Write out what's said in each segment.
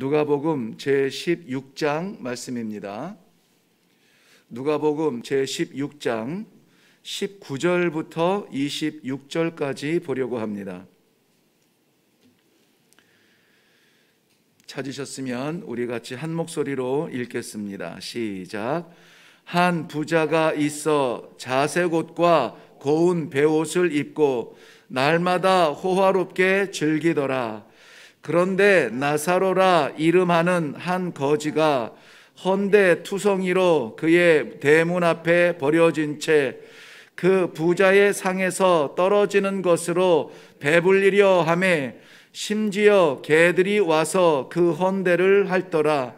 누가복음 제16장 말씀입니다. 누가복음 제16장 19절부터 26절까지 보려고 합니다. 찾으셨으면 우리 같이 한 목소리로 읽겠습니다. 시작. 한 부자가 있어 자색 옷과 고운 베옷을 입고 날마다 호화롭게 즐기더라. 그런데 나사로라 이름하는 한 거지가 헌데 투성이로 그의 대문 앞에 버려진 채 그 부자의 상에서 떨어지는 것으로 배불리려 하매 심지어 개들이 와서 그 헌데를 핥더라.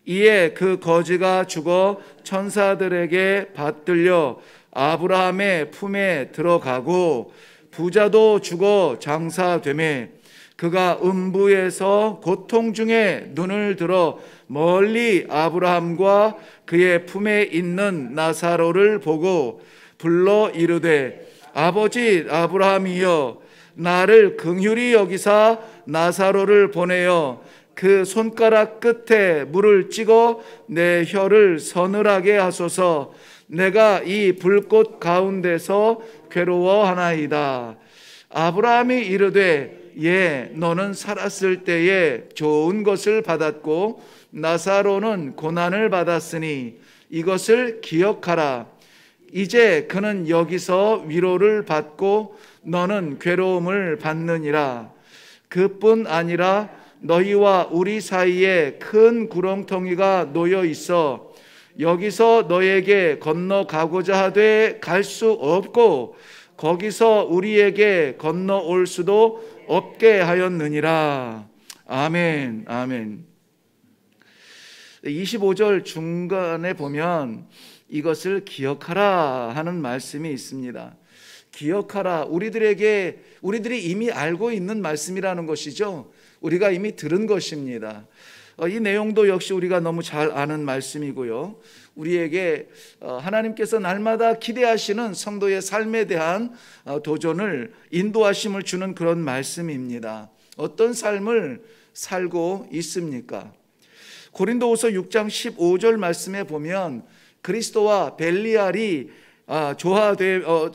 이에 그 거지가 죽어 천사들에게 받들려 아브라함의 품에 들어가고 부자도 죽어 장사되매 그가 음부에서 고통 중에 눈을 들어 멀리 아브라함과 그의 품에 있는 나사로를 보고 불러 이르되 아버지 아브라함이여 나를 긍휼히 여기사 나사로를 보내어 그 손가락 끝에 물을 찍어 내 혀를 서늘하게 하소서. 내가 이 불꽃 가운데서 괴로워하나이다. 아브라함이 이르되 예, 너는 살았을 때에 좋은 것을 받았고 나사로는 고난을 받았으니 이것을 기억하라. 이제 그는 여기서 위로를 받고 너는 괴로움을 받느니라. 그뿐 아니라 너희와 우리 사이에 큰 구렁텅이가 놓여 있어 여기서 너에게 건너가고자 하되 갈 수 없고 거기서 우리에게 건너올 수도 없게 하였느니라. 아멘, 아멘. 25절 중간에 보면 이것을 기억하라 하는 말씀이 있습니다. 기억하라. 우리들이 이미 알고 있는 말씀이라는 것이죠. 우리가 이미 들은 것입니다. 이 내용도 역시 우리가 너무 잘 아는 말씀이고요. 우리에게 하나님께서 날마다 기대하시는 성도의 삶에 대한 도전을, 인도하심을 주는 그런 말씀입니다. 어떤 삶을 살고 있습니까? 고린도후서 6장 15절 말씀에 보면 그리스도와 벨리알이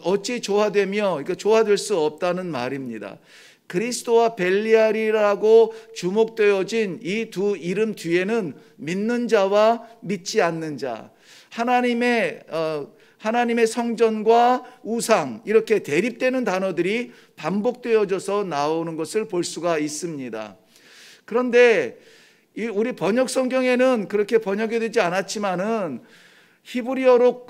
어찌 조화되며, 그러니까 조화될 수 없다는 말입니다. 그리스도와 벨리알이라고 주목되어진 이 두 이름 뒤에는 믿는 자와 믿지 않는 자, 하나님의 성전과 우상, 이렇게 대립되는 단어들이 반복되어져서 나오는 것을 볼 수가 있습니다. 그런데 우리 번역 성경에는 그렇게 번역이 되지 않았지만은 히브리어로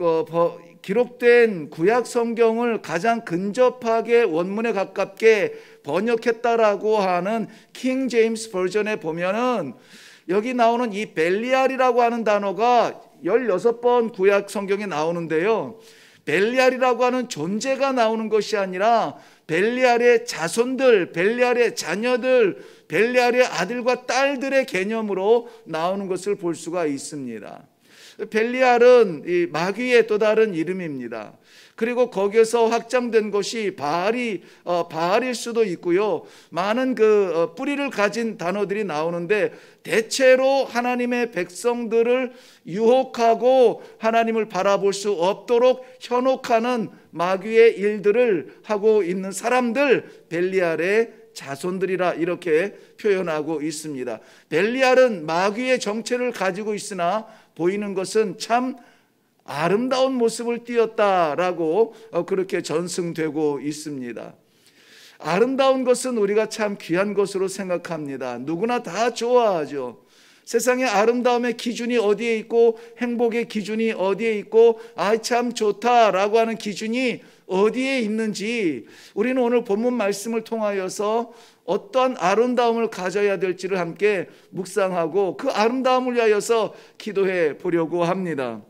기록된 구약 성경을 가장 근접하게 원문에 가깝게 번역했다라고 하는 킹 제임스 버전에 보면은 여기 나오는 이 벨리알이라고 하는 단어가 16번 구약 성경에 나오는데요. 벨리알이라고 하는 존재가 나오는 것이 아니라 벨리알의 자손들, 벨리알의 자녀들, 벨리알의 아들과 딸들의 개념으로 나오는 것을 볼 수가 있습니다. 벨리알은 이 마귀의 또 다른 이름입니다. 그리고 거기에서 확장된 것이 바알일 수도 있고요. 많은 뿌리를 가진 단어들이 나오는데 대체로 하나님의 백성들을 유혹하고 하나님을 바라볼 수 없도록 현혹하는 마귀의 일들을 하고 있는 사람들, 벨리알의 자손들이라 이렇게 표현하고 있습니다. 벨리알은 마귀의 정체를 가지고 있으나 보이는 것은 참 아름다운 모습을 띄었다라고 그렇게 전승되고 있습니다. 아름다운 것은 우리가 참 귀한 것으로 생각합니다. 누구나 다 좋아하죠. 세상의 아름다움의 기준이 어디에 있고 행복의 기준이 어디에 있고 참 좋다라고 하는 기준이 어디에 있는지 우리는 오늘 본문 말씀을 통하여서 어떠한 아름다움을 가져야 될지를 함께 묵상하고 그 아름다움을 위하여서 기도해 보려고 합니다.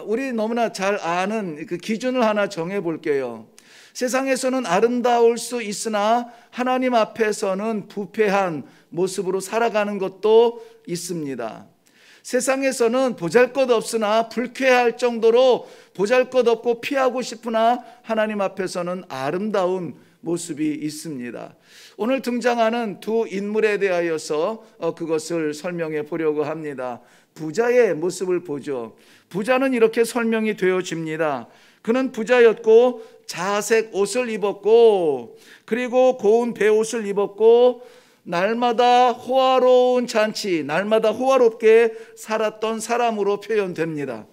우리 너무나 잘 아는 그 기준을 하나 정해 볼게요. 세상에서는 아름다울 수 있으나 하나님 앞에서는 부패한 모습으로 살아가는 것도 있습니다. 세상에서는 보잘것없으나 불쾌할 정도로 보잘것없고 피하고 싶으나 하나님 앞에서는 아름다운 모습이 있습니다. 오늘 등장하는 두 인물에 대하여서 그것을 설명해 보려고 합니다. 부자의 모습을 보죠. 부자는 이렇게 설명이 되어집니다. 그는 부자였고 자색 옷을 입었고 그리고 고운 베옷을 입었고 날마다 호화로운 잔치, 날마다 호화롭게 살았던 사람으로 표현됩니다.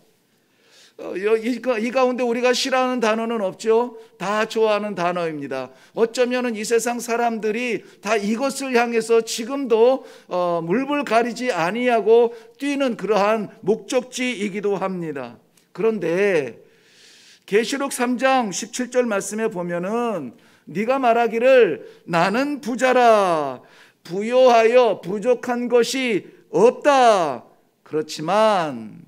이 가운데 우리가 싫어하는 단어는 없죠. 다 좋아하는 단어입니다. 어쩌면 이 세상 사람들이 다 이것을 향해서 지금도 물불 가리지 아니하고 뛰는 그러한 목적지이기도 합니다. 그런데 계시록 3장 17절 말씀에 보면은 네가 말하기를 나는 부자라 부요하여 부족한 것이 없다. 그렇지만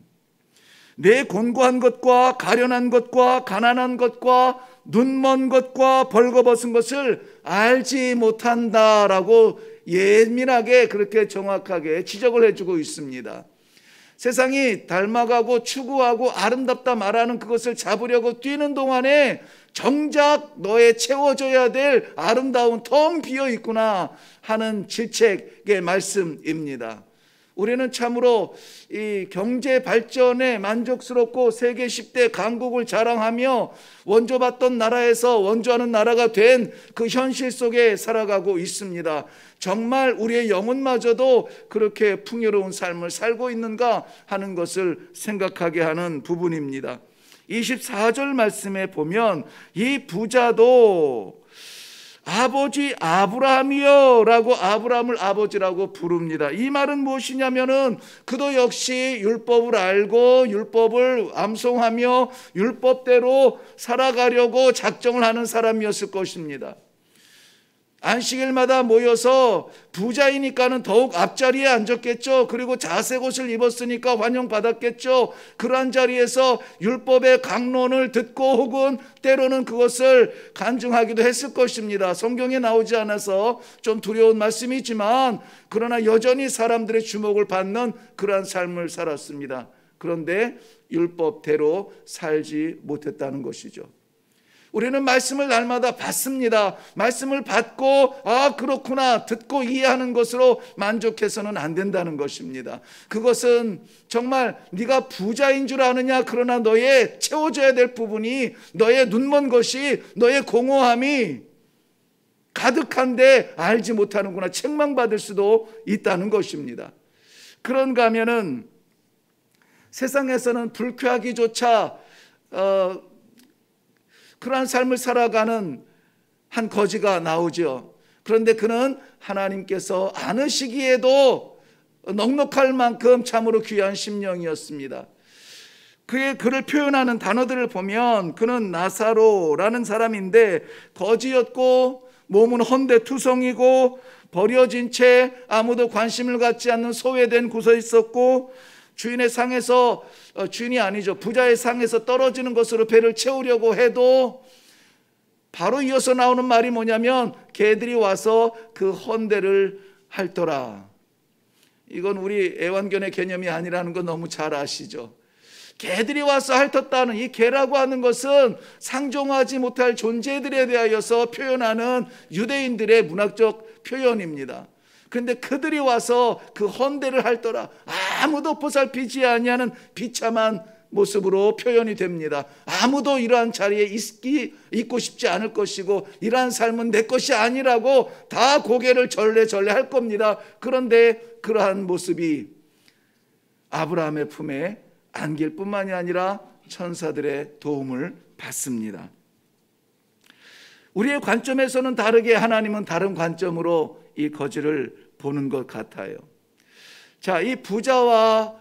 내 곤고한 것과 가련한 것과 가난한 것과 눈먼 것과 벌거벗은 것을 알지 못한다라고 예민하게 그렇게 정확하게 지적을 해주고 있습니다. 세상이 닮아가고 추구하고 아름답다 말하는 그것을 잡으려고 뛰는 동안에 정작 너의 채워져야 될 아름다운 텅 비어 있구나 하는 질책의 말씀입니다. 우리는 참으로 이 경제 발전에 만족스럽고 세계 10대 강국을 자랑하며 원조받던 나라에서 원조하는 나라가 된 그 현실 속에 살아가고 있습니다. 정말 우리의 영혼마저도 그렇게 풍요로운 삶을 살고 있는가 하는 것을 생각하게 하는 부분입니다. 24절 말씀에 보면 이 부자도 아버지 아브라함이여 라고 아브라함을 아버지라고 부릅니다. 이 말은 무엇이냐면은 그도 역시 율법을 알고 율법을 암송하며 율법대로 살아가려고 작정을 하는 사람이었을 것입니다. 안식일마다 모여서 부자이니까는 더욱 앞자리에 앉았겠죠. 그리고 자색 옷을 입었으니까 환영받았겠죠. 그러한 자리에서 율법의 강론을 듣고 혹은 때로는 그것을 간증하기도 했을 것입니다. 성경에 나오지 않아서 좀 두려운 말씀이지만 그러나 여전히 사람들의 주목을 받는 그러한 삶을 살았습니다. 그런데 율법대로 살지 못했다는 것이죠. 우리는 말씀을 날마다 받습니다. 말씀을 받고 그렇구나 듣고 이해하는 것으로 만족해서는 안 된다는 것입니다. 그것은 정말 네가 부자인 줄 아느냐, 그러나 너의 채워져야 될 부분이 너의 눈먼 것이 너의 공허함이 가득한데 알지 못하는구나 책망받을 수도 있다는 것입니다. 그런가 하면은 세상에서는 불쾌하기조차 그러한 삶을 살아가는 한 거지가 나오죠. 그런데 그는 하나님께서 안으시기에도 넉넉할 만큼 참으로 귀한 심령이었습니다. 그를 표현하는 단어들을 보면 그는 나사로라는 사람인데 거지였고 몸은 헌데투성이고 버려진 채 아무도 관심을 갖지 않는 소외된 곳에 있었고 주인의 상에서 주인이 아니죠. 부자의 상에서 떨어지는 것으로 배를 채우려고 해도 바로 이어서 나오는 말이 뭐냐면 개들이 와서 그 헌대를 핥더라. 이건 우리 애완견의 개념이 아니라는 거 너무 잘 아시죠. 개들이 와서 핥았다는 이 개라고 하는 것은 상종하지 못할 존재들에 대하여서 표현하는 유대인들의 문학적 표현입니다. 그런데 그들이 와서 그 헌대를 핥더라. 아무도 보살피지 아니하는 비참한 모습으로 표현이 됩니다. 아무도 이러한 자리에 있고 싶지 않을 것이고 이러한 삶은 내 것이 아니라고 다 고개를 절레절레 할 겁니다. 그런데 그러한 모습이 아브라함의 품에 안길 뿐만이 아니라 천사들의 도움을 받습니다. 우리의 관점에서는 다르게 하나님은 다른 관점으로 이 거지를 보는 것 같아요. 자, 이 부자와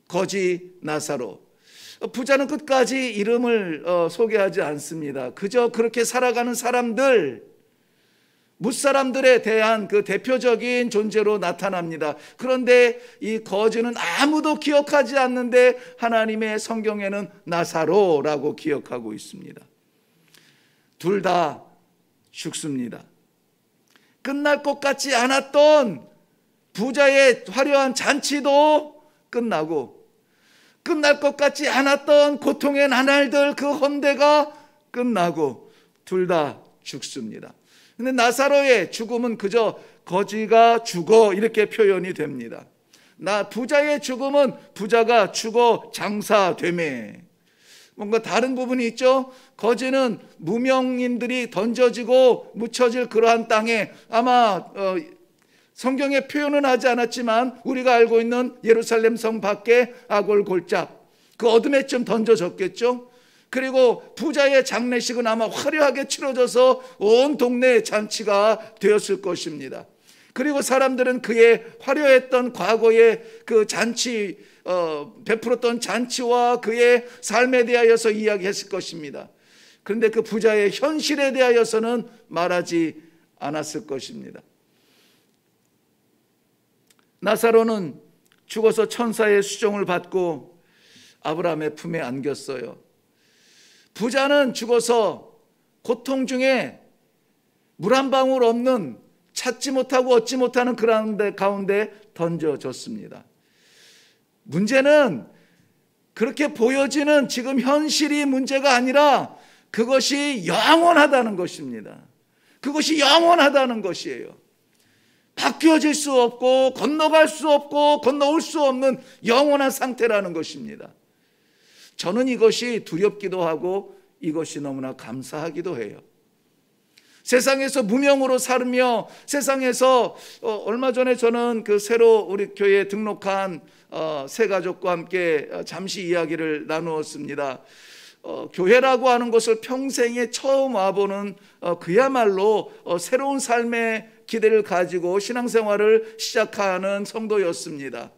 거지 나사로. 부자는 끝까지 이름을 소개하지 않습니다. 그저 그렇게 살아가는 사람들, 무사람들에 대한 그 대표적인 존재로 나타납니다. 그런데 이 거지는 아무도 기억하지 않는데 하나님의 성경에는 나사로라고 기억하고 있습니다. 둘 다 죽습니다. 끝날 것 같지 않았던 부자의 화려한 잔치도 끝나고 끝날 것 같지 않았던 고통의 나날들 그 헌대가 끝나고 둘 다 죽습니다. 근데 나사로의 죽음은 그저 거지가 죽어 이렇게 표현이 됩니다. 부자의 죽음은 부자가 죽어 장사되매. 뭔가 다른 부분이 있죠. 거지는 무명인들이 던져지고 묻혀질 그러한 땅에 아마 성경에 표현은 하지 않았지만 우리가 알고 있는 예루살렘 성 밖에 아골골짝 그 어둠에 좀 던져졌겠죠. 그리고 부자의 장례식은 아마 화려하게 치러져서 온 동네에 잔치가 되었을 것입니다. 그리고 사람들은 그의 화려했던 과거의 그 잔치 베풀었던 잔치와 그의 삶에 대하여서 이야기했을 것입니다. 그런데 그 부자의 현실에 대하여서는 말하지 않았을 것입니다. 나사로는 죽어서 천사의 수종을 받고 아브라함의 품에 안겼어요. 부자는 죽어서 고통 중에 물 한 방울 없는 찾지 못하고 얻지 못하는 그런 가운데 던져졌습니다. 문제는 그렇게 보여지는 지금 현실이 문제가 아니라 그것이 영원하다는 것입니다. 그것이 영원하다는 것이에요. 바뀌어질 수 없고 건너갈 수 없고 건너올 수 없는 영원한 상태라는 것입니다. 저는 이것이 두렵기도 하고 이것이 너무나 감사하기도 해요. 세상에서 무명으로 살며 세상에서 얼마 전에 저는 그 새로 우리 교회에 등록한 새 가족과 함께 잠시 이야기를 나누었습니다. 교회라고 하는 것을 평생에 처음 와보는 그야말로 새로운 삶의 기대를 가지고 신앙생활을 시작하는 성도였습니다.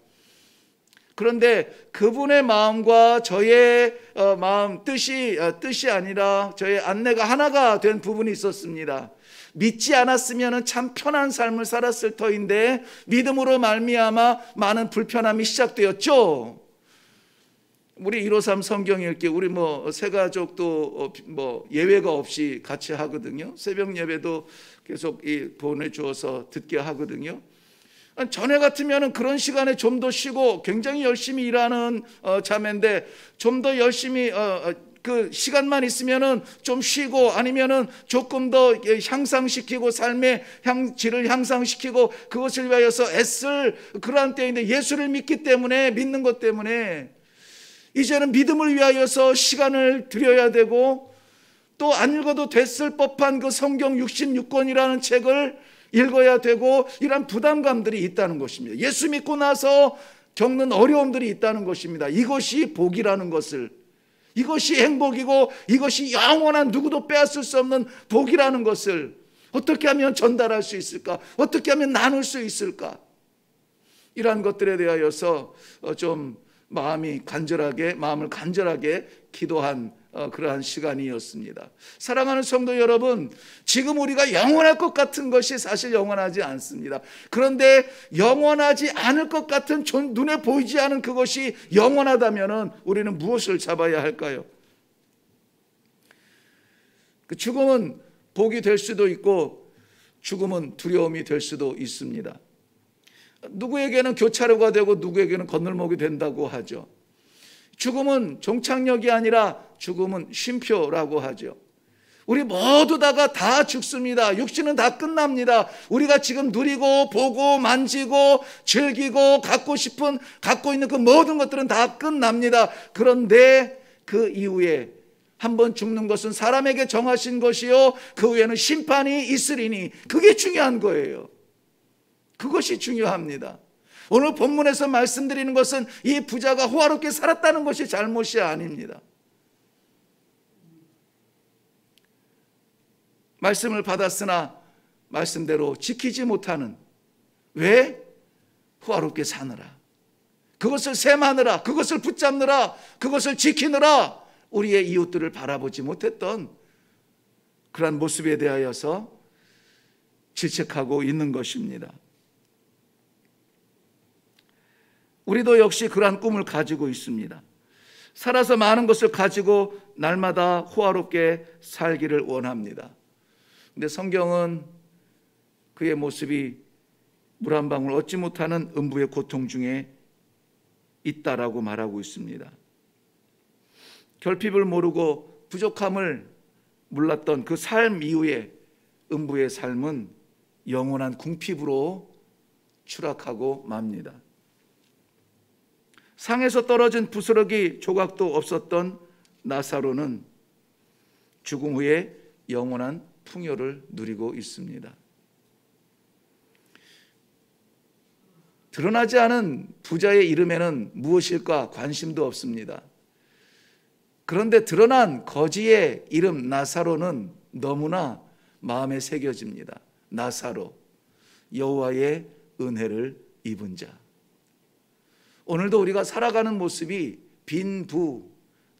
그런데 그분의 마음과 저의 마음 뜻이 아니라 저의 안내가 하나가 된 부분이 있었습니다. 믿지 않았으면 참 편한 삶을 살았을 터인데 믿음으로 말미암아 많은 불편함이 시작되었죠. 우리 153 성경 읽기 우리 새 가족도 예외가 없이 같이 하거든요. 새벽 예배도 계속 보내주어서 듣게 하거든요. 전에 같으면 그런 시간에 좀 더 쉬고 굉장히 열심히 일하는 자매인데 좀 더 열심히 그 시간만 있으면은 좀 쉬고 아니면은 조금 더 향상시키고 삶의 질을 향상시키고 그것을 위하여서 애쓸 그러한 때인데 예수를 믿기 때문에 믿는 것 때문에 이제는 믿음을 위하여서 시간을 들여야 되고 또 안 읽어도 됐을 법한 그 성경 66권이라는 책을 읽어야 되고 이런 부담감들이 있다는 것입니다. 예수 믿고 나서 겪는 어려움들이 있다는 것입니다. 이것이 복이라는 것을, 이것이 행복이고 이것이 영원한 누구도 빼앗을 수 없는 복이라는 것을 어떻게 하면 전달할 수 있을까? 어떻게 하면 나눌 수 있을까? 이러한 것들에 대하여서 좀 마음을 간절하게 기도한 그러한 시간이었습니다. 사랑하는 성도 여러분, 지금 우리가 영원할 것 같은 것이 사실 영원하지 않습니다. 그런데 영원하지 않을 것 같은 눈에 보이지 않은 그것이 영원하다면 우리는 무엇을 잡아야 할까요? 그 죽음은 복이 될 수도 있고 죽음은 두려움이 될 수도 있습니다. 누구에게는 교차로가 되고 누구에게는 건널목이 된다고 하죠. 죽음은 종착역이 아니라 죽음은 쉼표라고 하죠. 우리 모두 다 죽습니다. 육신은 다 끝납니다. 우리가 지금 누리고 보고 만지고 즐기고 갖고 있는 그 모든 것들은 다 끝납니다. 그런데 그 이후에 한번 죽는 것은 사람에게 정하신 것이요 그 후에는 심판이 있으리니 그게 중요한 거예요. 그것이 중요합니다. 오늘 본문에서 말씀드리는 것은 이 부자가 호화롭게 살았다는 것이 잘못이 아닙니다. 말씀을 받았으나 말씀대로 지키지 못하는, 왜? 호화롭게 사느라, 그것을 셈하느라, 그것을 붙잡느라, 그것을 지키느라 우리의 이웃들을 바라보지 못했던 그러한 모습에 대하여서 질책하고 있는 것입니다. 우리도 역시 그러한 꿈을 가지고 있습니다. 살아서 많은 것을 가지고 날마다 호화롭게 살기를 원합니다. 근데 성경은 그의 모습이 물 한 방울 얻지 못하는 음부의 고통 중에 있다라고 말하고 있습니다. 결핍을 모르고 부족함을 몰랐던 그 삶 이후에 음부의 삶은 영원한 궁핍으로 추락하고 맙니다. 상에서 떨어진 부스러기 조각도 없었던 나사로는 죽음 후에 영원한 풍요를 누리고 있습니다. 드러나지 않은 부자의 이름에는 무엇일까 관심도 없습니다. 그런데 드러난 거지의 이름 나사로는 너무나 마음에 새겨집니다. 나사로, 여호와의 은혜를 입은 자. 오늘도 우리가 살아가는 모습이 빈부,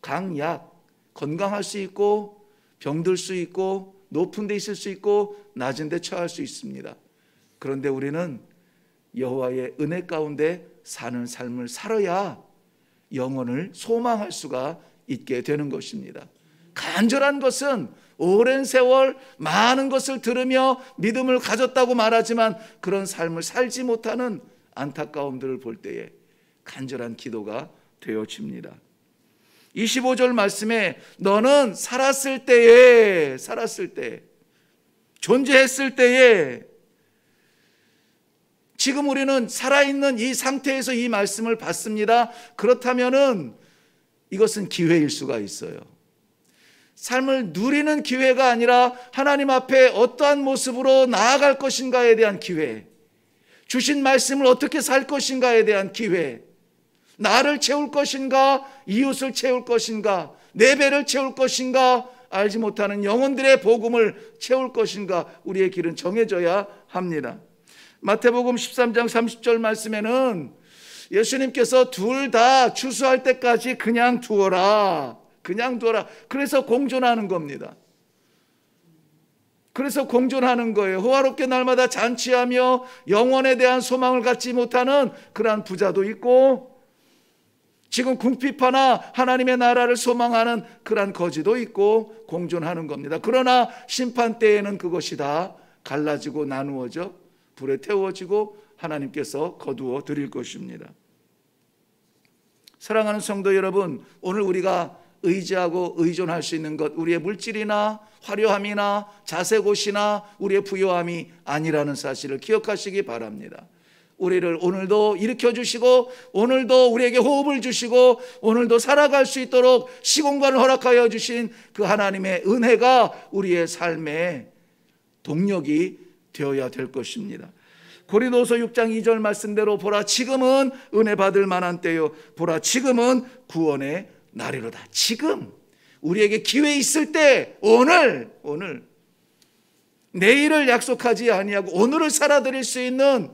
강약, 건강할 수 있고 병들 수 있고 높은 데 있을 수 있고 낮은 데 처할 수 있습니다. 그런데 우리는 여호와의 은혜 가운데 사는 삶을 살아야 영혼을 소망할 수가 있게 되는 것입니다. 간절한 것은 오랜 세월 많은 것을 들으며 믿음을 가졌다고 말하지만 그런 삶을 살지 못하는 안타까움들을 볼 때에 간절한 기도가 되어집니다. 25절 말씀에 너는 살았을 때에 존재했을 때에, 지금 우리는 살아있는 이 상태에서 이 말씀을 받습니다. 그렇다면은 이것은 기회일 수가 있어요. 삶을 누리는 기회가 아니라 하나님 앞에 어떠한 모습으로 나아갈 것인가에 대한 기회, 주신 말씀을 어떻게 살 것인가에 대한 기회, 나를 채울 것인가, 이웃을 채울 것인가, 내 배를 채울 것인가, 알지 못하는 영혼들의 복음을 채울 것인가, 우리의 길은 정해져야 합니다. 마태복음 13장 30절 말씀에는 예수님께서 둘 다 추수할 때까지 그냥 두어라. 그래서 공존하는 겁니다. 그래서 공존하는 거예요. 호화롭게 날마다 잔치하며 영원에 대한 소망을 갖지 못하는 그러한 부자도 있고, 지금 궁핍하나 하나님의 나라를 소망하는 그러한 거지도 있고 공존하는 겁니다. 그러나 심판 때에는 그것이 다 갈라지고 나누어져 불에 태워지고 하나님께서 거두어 드릴 것입니다. 사랑하는 성도 여러분, 오늘 우리가 의지하고 의존할 수 있는 것, 우리의 물질이나 화려함이나 자색옷이나 우리의 부요함이 아니라는 사실을 기억하시기 바랍니다. 우리를 오늘도 일으켜주시고 오늘도 우리에게 호흡을 주시고 오늘도 살아갈 수 있도록 시공간을 허락하여 주신 그 하나님의 은혜가 우리의 삶의 동력이 되어야 될 것입니다. 고린도서 6장 2절 말씀대로 보라 지금은 은혜 받을 만한 때요, 보라 지금은 구원의 날이로다. 지금 우리에게 기회 있을 때, 오늘 내일을 약속하지 아니하고 오늘을 살아드릴 수 있는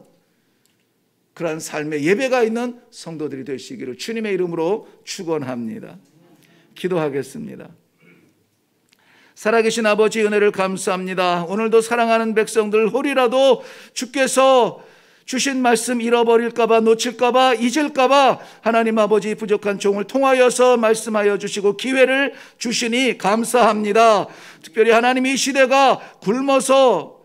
그러한 삶의 예배가 있는 성도들이 되시기를 주님의 이름으로 축원합니다. 기도하겠습니다. 살아계신 아버지 은혜를 감사합니다. 오늘도 사랑하는 백성들 홀이라도 주께서 주신 말씀 잃어버릴까봐, 놓칠까봐, 잊을까봐 하나님 아버지 부족한 종을 통하여서 말씀하여 주시고 기회를 주시니 감사합니다. 특별히 하나님 이 시대가 굶어서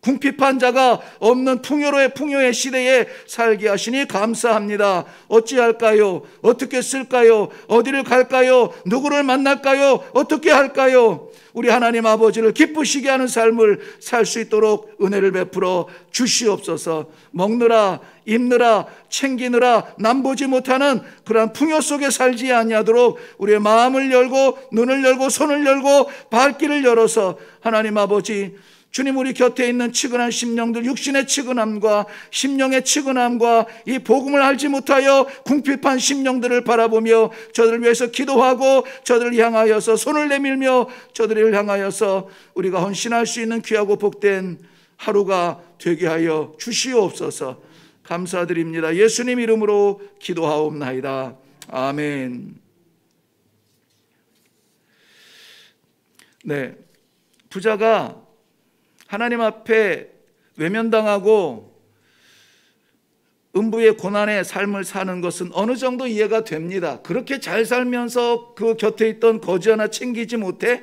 궁핍한 자가 없는 풍요의 시대에 살게 하시니 감사합니다. 어찌할까요? 어떻게 쓸까요? 어디를 갈까요? 누구를 만날까요? 어떻게 할까요? 우리 하나님 아버지를 기쁘시게 하는 삶을 살 수 있도록 은혜를 베풀어 주시옵소서. 먹느라 입느라 챙기느라 남보지 못하는 그러한 풍요 속에 살지 아니하도록 우리의 마음을 열고 눈을 열고 손을 열고 발길을 열어서 하나님 아버지 주님 우리 곁에 있는 측은한 심령들, 육신의 측은함과 심령의 측은함과 이 복음을 알지 못하여 궁핍한 심령들을 바라보며 저들을 위해서 기도하고 저들을 향하여서 손을 내밀며 저들을 향하여서 우리가 헌신할 수 있는 귀하고 복된 하루가 되게 하여 주시옵소서. 감사드립니다. 예수님 이름으로 기도하옵나이다. 아멘. 네, 부자가 하나님 앞에 외면당하고 음부의 고난의 삶을 사는 것은 어느 정도 이해가 됩니다. 그렇게 잘 살면서 그 곁에 있던 거지 하나 챙기지 못해?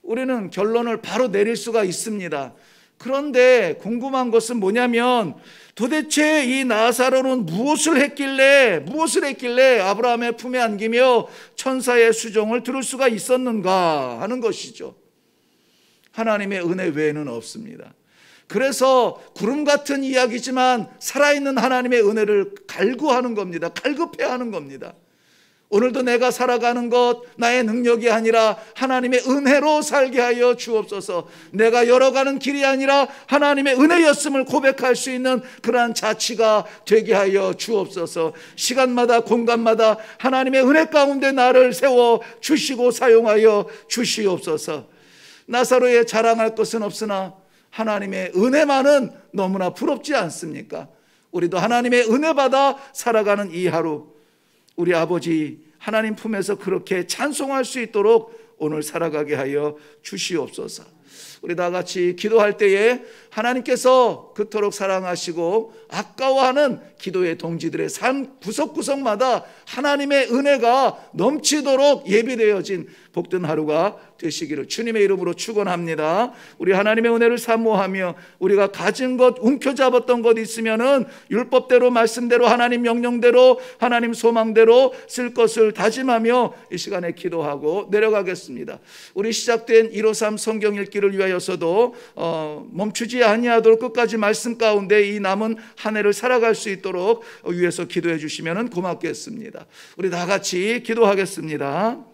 우리는 결론을 바로 내릴 수가 있습니다. 그런데 궁금한 것은 뭐냐면 도대체 이 나사로는 무엇을 했길래 아브라함의 품에 안기며 천사의 수종을 들을 수가 있었는가 하는 것이죠. 하나님의 은혜 외에는 없습니다. 그래서 구름 같은 이야기지만 살아있는 하나님의 은혜를 갈구하는 겁니다. 갈급해야 하는 겁니다. 오늘도 내가 살아가는 것 나의 능력이 아니라 하나님의 은혜로 살게 하여 주옵소서. 내가 열어가는 길이 아니라 하나님의 은혜였음을 고백할 수 있는 그러한 자치가 되게 하여 주옵소서. 시간마다 공간마다 하나님의 은혜 가운데 나를 세워 주시고 사용하여 주시옵소서. 나사로의 자랑할 것은 없으나 하나님의 은혜만은 너무나 부럽지 않습니까? 우리도 하나님의 은혜 받아 살아가는 이 하루, 우리 아버지 하나님 품에서 그렇게 찬송할 수 있도록 오늘 살아가게 하여 주시옵소서. 우리 다 같이 기도할 때에 하나님께서 그토록 사랑하시고 아까워하는 기도의 동지들의 삶 구석구석마다 하나님의 은혜가 넘치도록 예비되어진 복된 하루가 되시기를 주님의 이름으로 축원합니다. 우리 하나님의 은혜를 사모하며 우리가 가진 것, 움켜잡았던 것 있으면은 율법대로 말씀대로 하나님 명령대로 하나님 소망대로 쓸 것을 다짐하며 이 시간에 기도하고 내려가겠습니다. 우리 시작된 153 성경 읽기를 위하여서도 멈추지 아니하도록 끝까지 말씀 가운데 이 남은 한 해를 살아갈 수 있도록 위해서 기도해 주시면 고맙겠습니다. 우리 다 같이 기도하겠습니다.